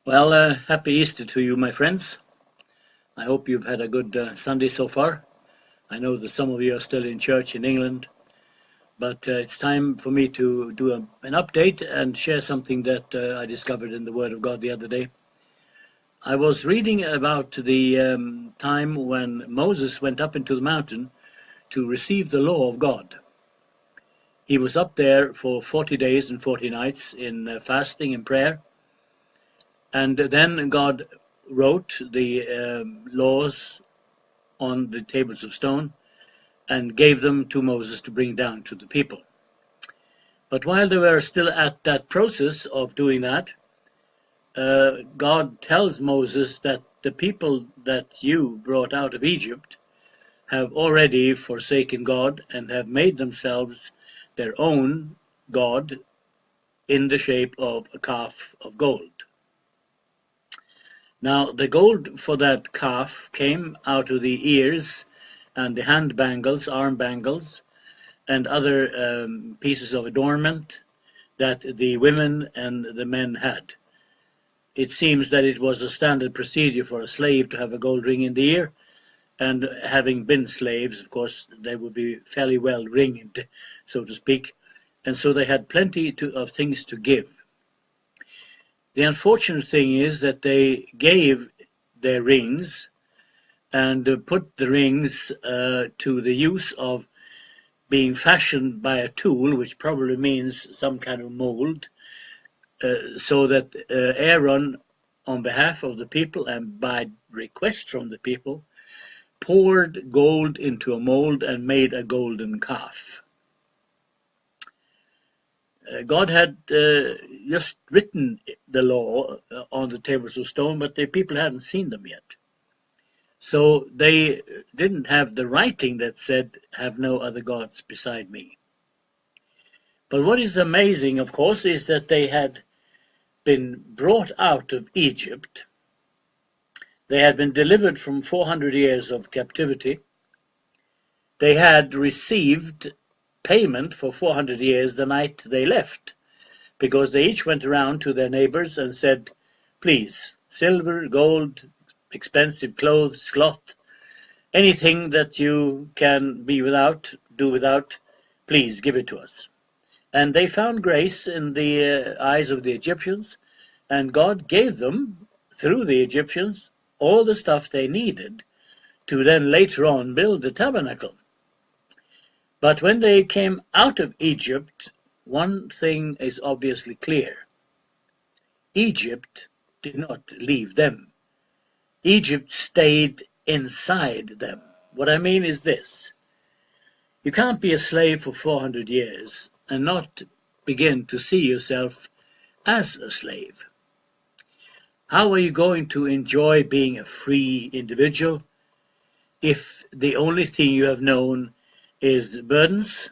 Well, happy Easter to you, my friends. I hope you've had a good Sunday so far. I know that some of you are still in church in England, but it's time for me to do an update and share something that I discovered in the Word of God the other day. I was reading about the time when Moses went up into the mountain to receive the law of God. He was up there for 40 days and 40 nights in fasting and prayer, and then God wrote the laws on the tables of stone and gave them to Moses to bring down to the people. But while they were still at that process of doing that, God tells Moses that the people that you brought out of Egypt have already forsaken God and have made themselves their own God in the shape of a calf of gold. Now, the gold for that calf came out of the ears and the hand bangles, arm bangles, and other pieces of adornment that the women and the men had. It seems that it was a standard procedure for a slave to have a gold ring in the ear, and having been slaves, of course, they would be fairly well ringed, so to speak, and so they had plenty of things to give. The unfortunate thing is that they gave their rings and put the rings to the use of being fashioned by a tool, which probably means some kind of mold, so that Aaron, on behalf of the people and by request from the people, poured gold into a mold and made a golden calf. God had just written the law on the tables of stone, but the people hadn't seen them yet. So they didn't have the writing that said, "Have no other gods beside me." But what is amazing, of course, is that they had been brought out of Egypt. They had been delivered from 400 years of captivity. They had received payment for 400 years the night they left, because they each went around to their neighbors and said, "Please, silver, gold, expensive clothes, cloth, anything that you can do without, please give it to us." And they found grace in the eyes of the Egyptians, and God gave them, through the Egyptians, all the stuff they needed to then later on build the tabernacle. But when they came out of Egypt, one thing is obviously clear. Egypt did not leave them. Egypt stayed inside them. What I mean is this. You can't be a slave for 400 years and not begin to see yourself as a slave. How are you going to enjoy being a free individual if the only thing you have known is burdens,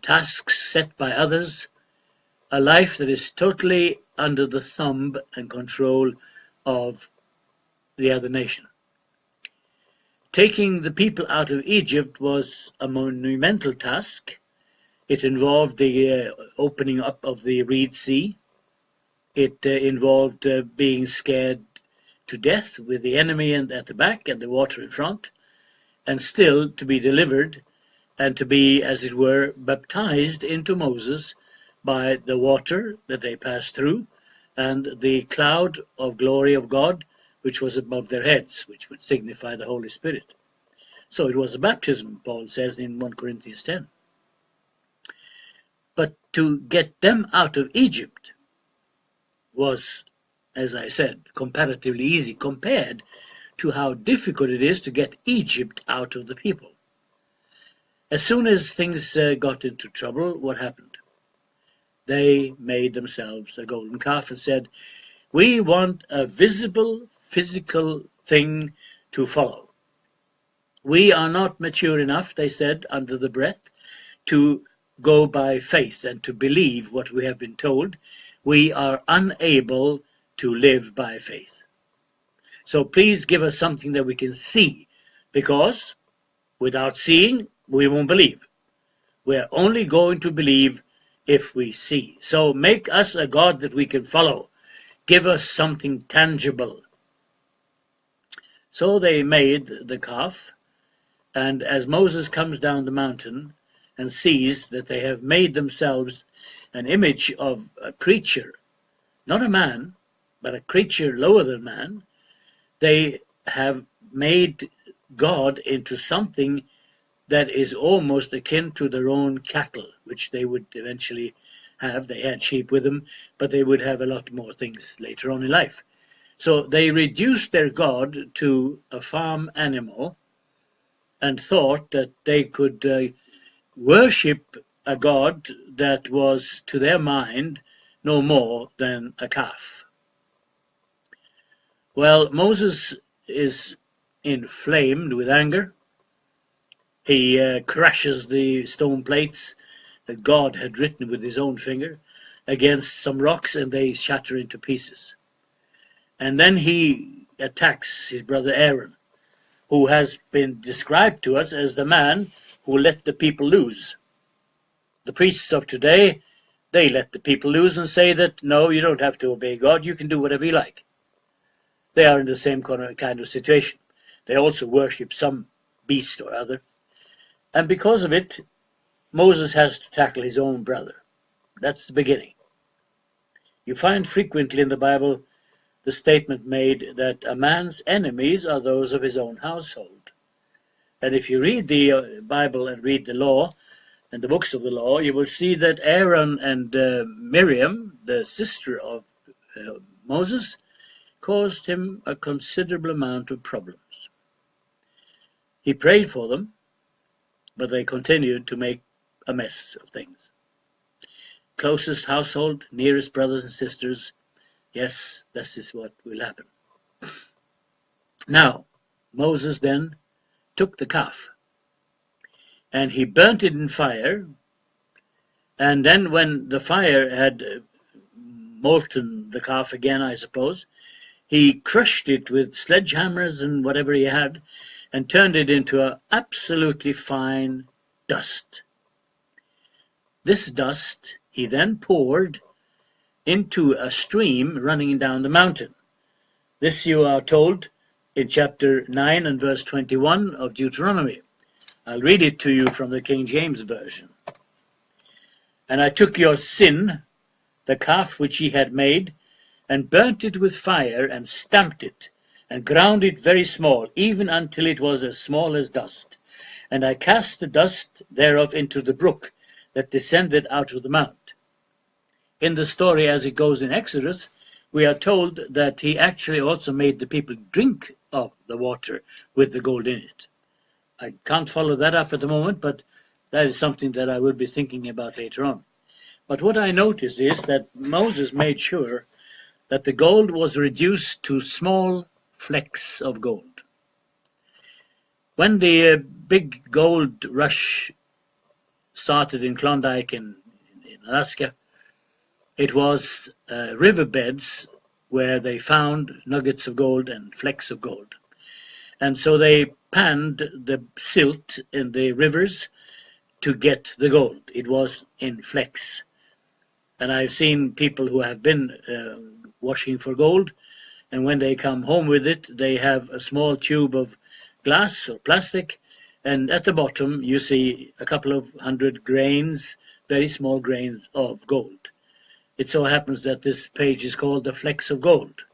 tasks set by others, a life that is totally under the thumb and control of the other nation? Taking the people out of Egypt was a monumental task. It involved the opening up of the Red Sea. It involved being scared to death with the enemy at the back and the water in front, and still to be delivered and to be, as it were, baptized into Moses by the water that they passed through and the cloud of glory of God which was above their heads, which would signify the Holy Spirit. So it was a baptism, Paul says in 1 Corinthians 10. But to get them out of Egypt was, as I said, comparatively easy compared to how difficult it is to get Egypt out of the people. As soon as things got into trouble, what happened? They made themselves a golden calf and said, "We want a visible, physical thing to follow. We are not mature enough," they said under the breath, "to go by faith and to believe what we have been told. We are unable to live by faith. So please give us something that we can see, because without seeing, we won't believe. We're only going to believe if we see. So make us a God that we can follow. Give us something tangible. So they made the calf, and as Moses comes down the mountain and sees that they have made themselves an image of a creature, not a man, but a creature lower than man, they have made God into something that is almost akin to their own cattle, which they would eventually have. They had sheep with them, but they would have a lot more things later on in life. So they reduced their God to a farm animal and thought that they could worship a God that was, to their mind, no more than a calf. Well, Moses is inflamed with anger. He crashes the stone plates that God had written with his own finger against some rocks, and they shatter into pieces. And then he attacks his brother Aaron, who has been described to us as the man who let the people loose. The priests of today, they let the people loose and say that, no, you don't have to obey God, you can do whatever you like. They are in the same kind of situation. They also worship some beast or other. And because of it, Moses has to tackle his own brother. That's the beginning. You find frequently in the Bible the statement made that a man's enemies are those of his own household. And if you read the Bible and read the law and the books of the law, you will see that Aaron and Miriam, the sister of Moses, caused him a considerable amount of problems. He prayed for them, but they continued to make a mess of things. Closest household, nearest brothers and sisters, yes, this is what will happen. Now, Moses then took the calf, and he burnt it in fire, and then when the fire had molten the calf again, I suppose, he crushed it with sledgehammers and whatever he had, and turned it into an absolutely fine dust. This dust he then poured into a stream running down the mountain. This you are told in chapter 9 and verse 21 of Deuteronomy. I'll read it to you from the King James Version. And I took your sin, the calf which ye had made, and burnt it with fire, and stamped it, and ground it very small, even until it was as small as dust. And I cast the dust thereof into the brook that descended out of the mount. In the story as it goes in Exodus, we are told that he actually also made the people drink of the water with the gold in it. I can't follow that up at the moment, but that is something that I will be thinking about later on. But what I notice is that Moses made sure that the gold was reduced to small flecks of gold. When the big gold rush started in Klondike in Alaska, it was riverbeds where they found nuggets of gold and flecks of gold. And so they panned the silt in the rivers to get the gold. It was in flecks. And I've seen people who have been washing for gold, and when they come home with it, they have a small tube of glass or plastic, and at the bottom you see a couple of hundred grains, very small grains of gold. It so happens that this page is called the flecks of gold.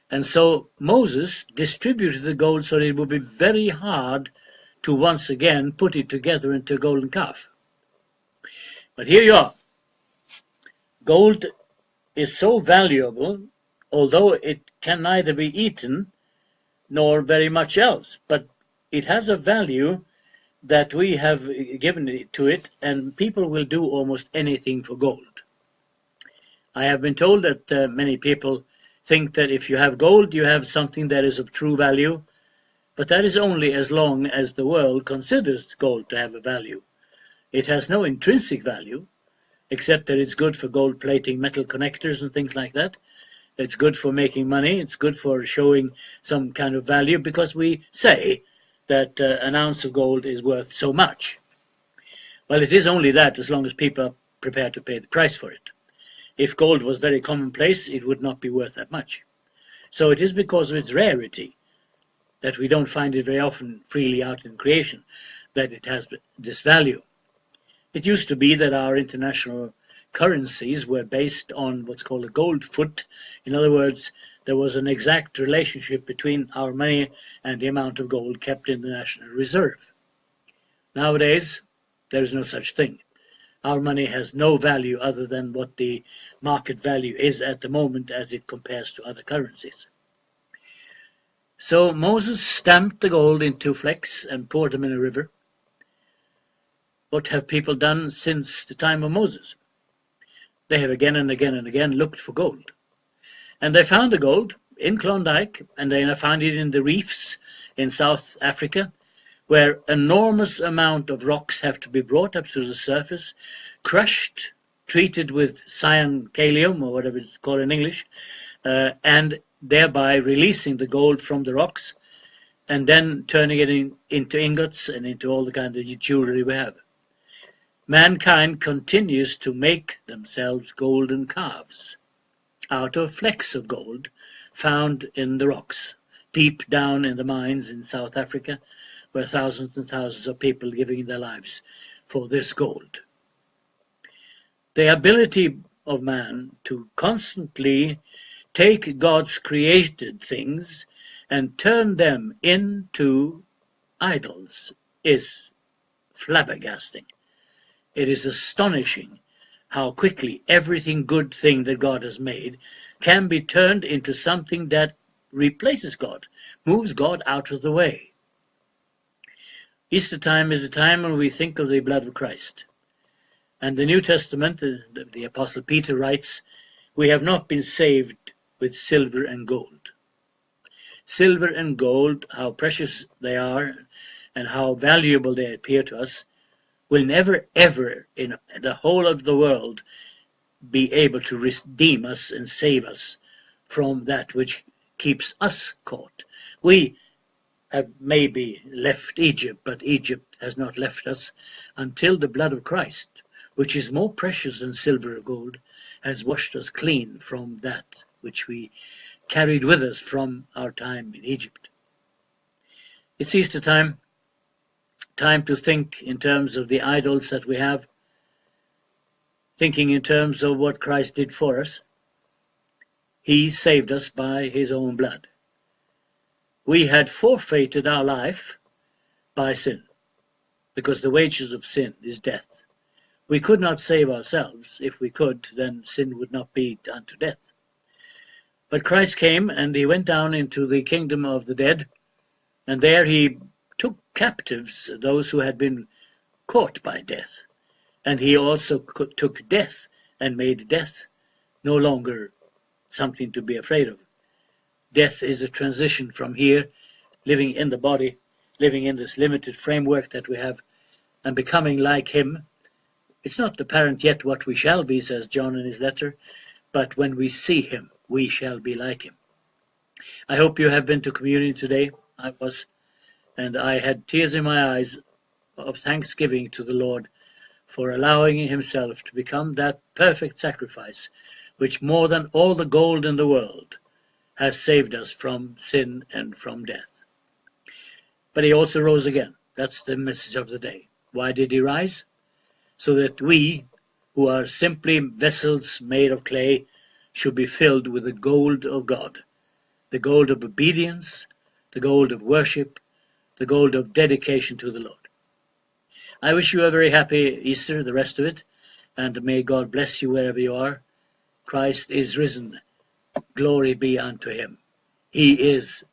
And so Moses distributed the gold so that it would be very hard to once again put it together into a golden calf. But here you are. Gold is so valuable, although it can neither be eaten nor very much else, but it has a value that we have given to it, and people will do almost anything for gold. I have been told that many people think that if you have gold, you have something that is of true value, but that is only as long as the world considers gold to have a value. It has no intrinsic value, except that it's good for gold plating metal connectors and things like that. It's good for making money. It's good for showing some kind of value, because we say that an ounce of gold is worth so much. Well, it is only that as long as people are prepared to pay the price for it. If gold was very commonplace, it would not be worth that much. So it is because of its rarity that we don't find it very often freely out in creation that it has this value. It used to be that our international currencies were based on what's called a gold foot. In other words, there was an exact relationship between our money and the amount of gold kept in the National Reserve. Nowadays, there is no such thing. Our money has no value other than what the market value is at the moment as it compares to other currencies. So Moses stamped the gold into flecks and poured them in a river. What have people done since the time of Moses? They have again and again and again looked for gold. And they found the gold in Klondike, and they found it in the reefs in South Africa, where enormous amount of rocks have to be brought up to the surface, crushed, treated with cyan kalium, or whatever it's called in English, and thereby releasing the gold from the rocks, and then turning it into ingots and into all the kind of jewelry we have. Mankind continues to make themselves golden calves out of flecks of gold found in the rocks, deep down in the mines in South Africa, where thousands and thousands of people giving their lives for this gold. The ability of man to constantly take God's created things and turn them into idols is flabbergasting. It is astonishing how quickly everything good thing that God has made can be turned into something that replaces God, moves God out of the way. Easter time is a time when we think of the blood of Christ. And the New Testament, the Apostle Peter writes, we have not been saved with silver and gold. Silver and gold, how precious they are and how valuable they appear to us, will never ever in the whole of the world be able to redeem us and save us from that which keeps us caught. We have maybe left Egypt, but Egypt has not left us until the blood of Christ, which is more precious than silver or gold, has washed us clean from that which we carried with us from our time in Egypt. It's Easter time to think in terms of the idols that we have, thinking in terms of what Christ did for us. He saved us by his own blood. We had forfeited our life by sin, because the wages of sin is death. We could not save ourselves. If we could, then sin would not be unto death. But Christ came and he went down into the kingdom of the dead, and there he took captives those who had been caught by death. And he also took death and made death no longer something to be afraid of. Death is a transition from here, living in the body, living in this limited framework that we have, and becoming like him. It's not apparent yet what we shall be, says John in his letter, but when we see him, we shall be like him. I hope you have been to communion today. I was, and I had tears in my eyes of thanksgiving to the Lord for allowing himself to become that perfect sacrifice, which more than all the gold in the world has saved us from sin and from death. But he also rose again. That's the message of the day. Why did he rise? So that we, who are simply vessels made of clay, should be filled with the gold of God, the gold of obedience, the gold of worship, the gold of dedication to the Lord. I wish you a very happy Easter, the rest of it, and may God bless you wherever you are. Christ is risen. Glory be unto him. He is